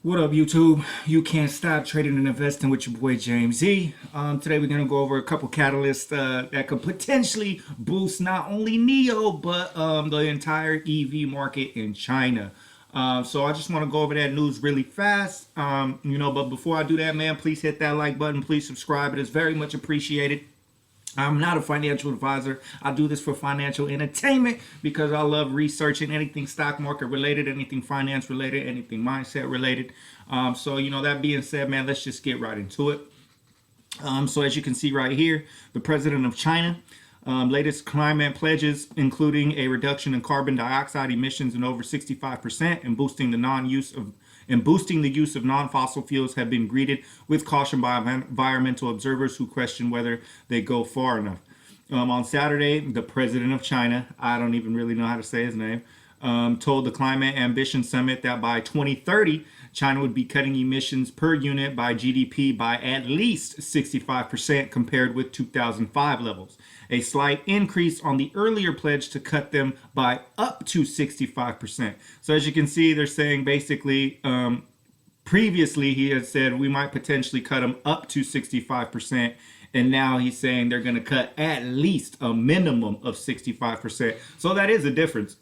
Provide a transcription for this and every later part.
What up, YouTube? You can't stop trading and investing with your boy James Z. Today we're gonna go over a couple catalysts that could potentially boost not only NEO but the entire EV market in China. So I just want to go over that news really fast. But before I do that, man, please hit that like button. Please subscribe. It is very much appreciated. I'm not a financial advisor. I do this for financial entertainment because I love researching anything stock market related, anything finance related, anything mindset related. That being said, man, let's just get right into it. So as you can see right here, the president of China, latest climate pledges, including a reduction in carbon dioxide emissions in over 65% and boosting the use of non-fossil fuels, have been greeted with caution by environmental observers who question whether they go far enough. On Saturday, the president of China, I don't even really know how to say his name, told the Climate Ambition Summit that by 2030, China would be cutting emissions per unit by GDP by at least 65% compared with 2005 levels, a slight increase on the earlier pledge to cut them by up to 65%. So as you can see, they're saying basically, previously he had said we might potentially cut them up to 65%. And now he's saying they're going to cut at least a minimum of 65%. So that is a difference.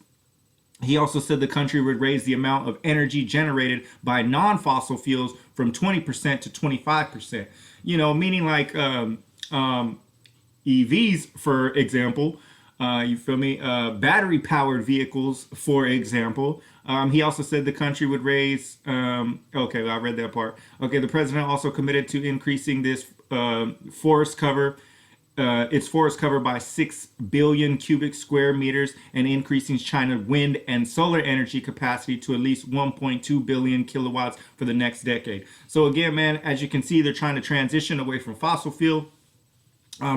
He also said the country would raise the amount of energy generated by non-fossil fuels from 20% to 25%. Meaning like EVs, for example. You feel me? Battery-powered vehicles, for example. He also said the country would raise. Okay, I read that part. Okay, the president also committed to increasing this forest cover. Its forest cover by 6 billion cubic square meters and increasing China's wind and solar energy capacity to at least 1.2 billion kilowatts for the next decade. So again, man, as you can see, they're trying to transition away from fossil fuel.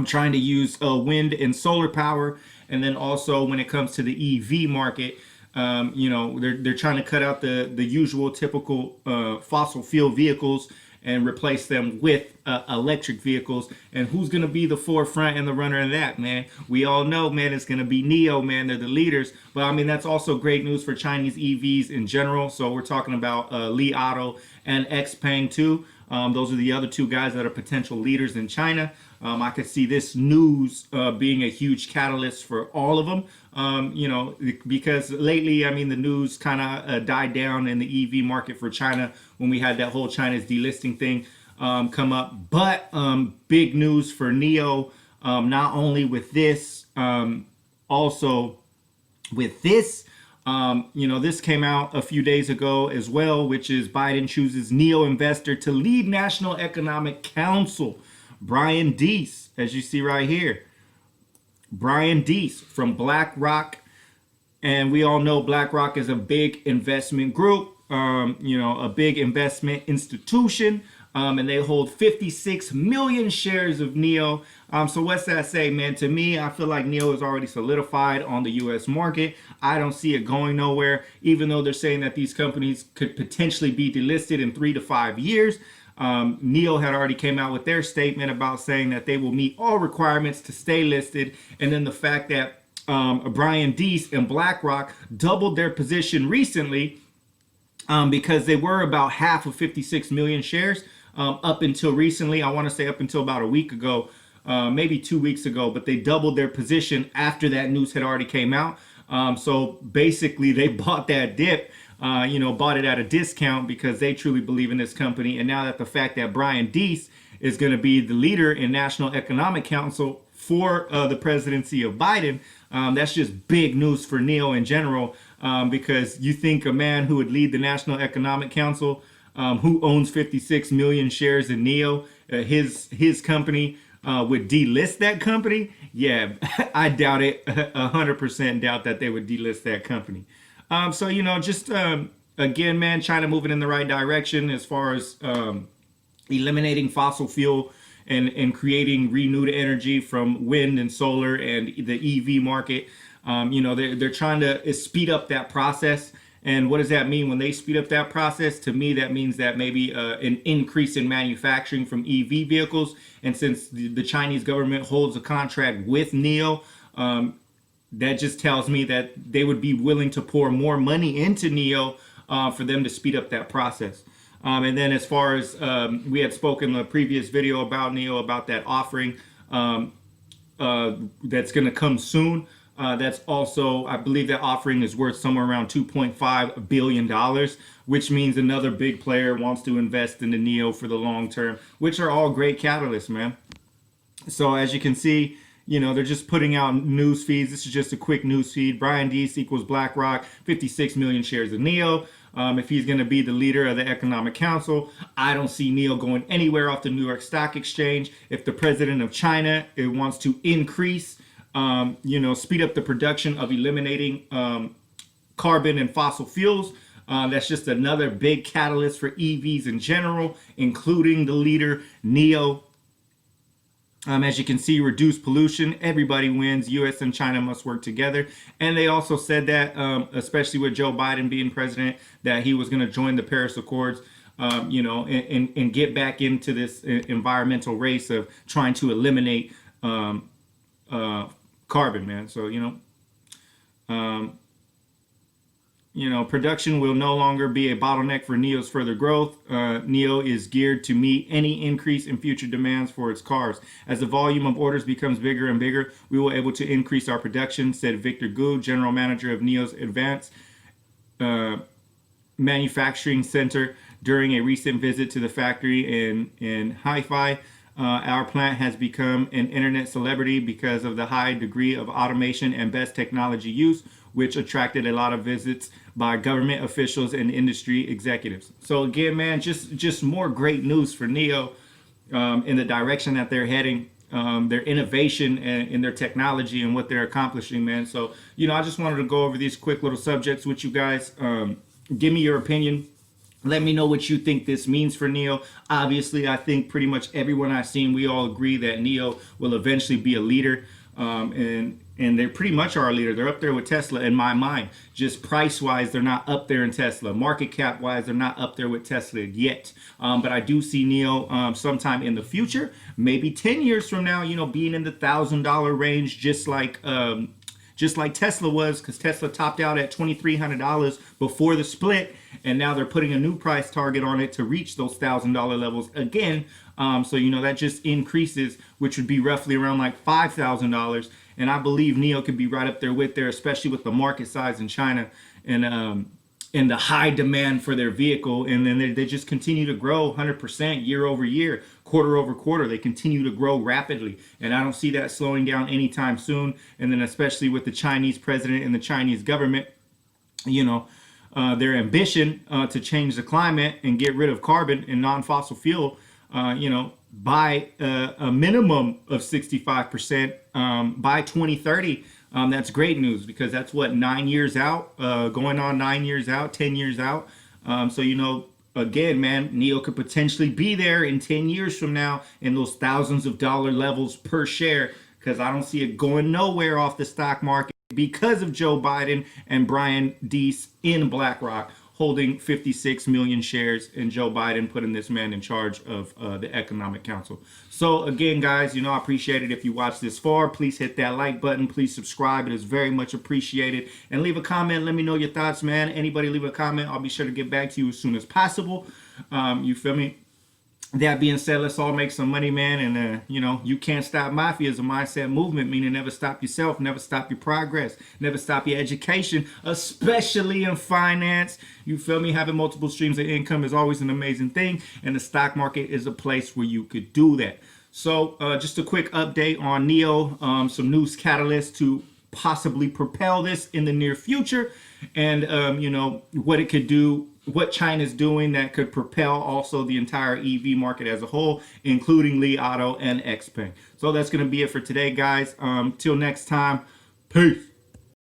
Trying to use wind and solar power. And then also when it comes to the EV market, they're trying to cut out the usual typical fossil fuel vehicles and replace them with electric vehicles. And who's going to be the forefront and the runner of that, man? We all know, man, it's going to be NEO, man. They're the leaders. But I mean, that's also great news for Chinese EVs in general. So we're talking about Li Auto and XPeng too. Those are the other two guys that are potential leaders in China. I could see this news being a huge catalyst for all of them, because lately, I mean, the news kind of died down in the EV market for China when we had that whole China's delisting thing come up. But big news for NEO, not only with this, also with this. This came out a few days ago as well, which is Biden chooses NEO investor to lead National Economic Council. Brian Deese, as you see right here. Brian Deese from BlackRock. And we all know BlackRock is a big investment group, a big investment institution. And they hold 56 million shares of NEO. So what's that say, man? To me, I feel like NEO is already solidified on the U.S. market. I don't see it going nowhere, even though they're saying that these companies could potentially be delisted in 3 to 5 years. NEO had already came out with their statement about saying that they will meet all requirements to stay listed. And then the fact that Brian Deese and BlackRock doubled their position recently because they were about half of 56 million shares up until recently. I want to say up until about a week ago, maybe 2 weeks ago, but they doubled their position after that news had already came out. So basically they bought that dip. Bought it at a discount because they truly believe in this company. And now that the fact that Brian Deese is going to be the leader in National Economic Council for the presidency of Biden, that's just big news for NEO in general, because you think a man who would lead the National Economic Council, who owns 56 million shares in NEO, his company would delist that company? Yeah, I doubt it. 100% doubt that they would delist that company. Again, man, China moving in the right direction as far as eliminating fossil fuel and creating renewed energy from wind and solar and the EV market. They're trying to speed up that process. And what does that mean when they speed up that process? To me, that means that maybe an increase in manufacturing from EV vehicles. And since the Chinese government holds a contract with NEO, that just tells me that they would be willing to pour more money into NEO for them to speed up that process. And then as far as we had spoken in the previous video about NIO, about that offering that's going to come soon. That's also, I believe that offering is worth somewhere around $2.5 billion, which means another big player wants to invest in the NIO for the long term, which are all great catalysts, man. So as you can see, you know, they're just putting out news feeds. This is just a quick news feed. Brian Deese equals BlackRock, 56 million shares of NIO. If he's going to be the leader of the Economic Council, I don't see NIO going anywhere off the New York Stock Exchange. If the president of China wants to increase, you know, speed up the production of eliminating carbon and fossil fuels, that's just another big catalyst for EVs in general, including the leader, NIO. As you can see, reduce pollution. Everybody wins. U.S. and China must work together. And they also said that, especially with Joe Biden being president, that he was going to join the Paris Accords, you know, and get back into this environmental race of trying to eliminate carbon, man. So, you know, production will no longer be a bottleneck for NIO's further growth. NIO is geared to meet any increase in future demands for its cars. As the volume of orders becomes bigger and bigger, we will be able to increase our production, said Victor Gu, general manager of NIO's advanced manufacturing center during a recent visit to the factory in Haifa. Our plant has become an internet celebrity because of the high degree of automation and best technology use, which attracted a lot of visits by government officials and industry executives. So again, man, just more great news for NIO in the direction that they're heading, their innovation and in their technology and what they're accomplishing, man. So, you know, I just wanted to go over these quick little subjects with you guys. Give me your opinion. Let me know what you think this means for NIO. Obviously, I think pretty much everyone I've seen, we all agree that NIO will eventually be a leader. And they pretty much are a leader. They're up there with Tesla in my mind. Just price-wise, they're not up there in Tesla. Market cap-wise, they're not up there with Tesla yet. But I do see NIO sometime in the future, maybe 10 years from now, you know, being in the $1,000 range, just like Tesla was, because Tesla topped out at $2,300 before the split, and now they're putting a new price target on it to reach those $1,000 levels again. So, you know, that just increases, which would be roughly around like $5,000. And I believe NIO could be right up there with there, especially with the market size in China and the high demand for their vehicle. And then they just continue to grow 100% year over year, quarter over quarter. They continue to grow rapidly. And I don't see that slowing down anytime soon. And then especially with the Chinese president and the Chinese government, you know, their ambition to change the climate and get rid of carbon and non-fossil fuel, you know, by a minimum of 65% by 2030. That's great news, because that's what, 9 years out, going on 9 years out, 10 years out. So, you know, again, man, NIO could potentially be there in 10 years from now in those thousands of dollar levels per share, because I don't see it going nowhere off the stock market because of Joe Biden and Brian Deese in BlackRock holding 56 million shares, and Joe Biden putting this man in charge of the Economic Council. So again, guys, you know, I appreciate it if you watch this far. Please hit that like button. Please subscribe. It is very much appreciated. And leave a comment. Let me know your thoughts, man. Anybody leave a comment, I'll be sure to get back to you as soon as possible. You feel me? That being said, let's all make some money, man. And, you know, you can't stop mafia is a mindset movement, meaning never stop yourself, never stop your progress, never stop your education, especially in finance. You feel me? Having multiple streams of income is always an amazing thing. And the stock market is a place where you could do that. So just a quick update on NIO, some news catalysts to possibly propel this in the near future. And, you know, what it could do, what China's doing that could propel also the entire EV market as a whole, including Li Auto and XPeng. So that's going to be it for today, guys. Till next time, peace.